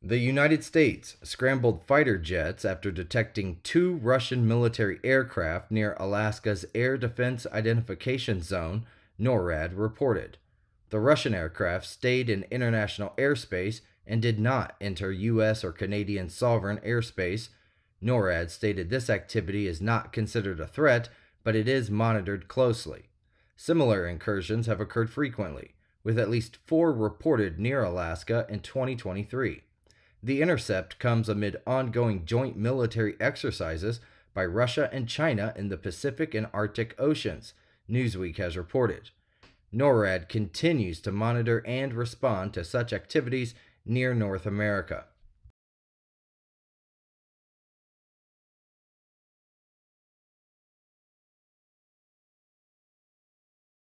The United States scrambled fighter jets after detecting two Russian military aircraft near Alaska's Air Defense Identification Zone, NORAD reported. The Russian aircraft stayed in international airspace and did not enter U.S. or Canadian sovereign airspace. NORAD stated this activity is not considered a threat, but it is monitored closely. Similar incursions have occurred frequently, with at least 4 reported near Alaska in 2023. The Intercept comes amid ongoing joint military exercises by Russia and China in the Pacific and Arctic Oceans, Newsweek has reported. NORAD continues to monitor and respond to such activities near North America.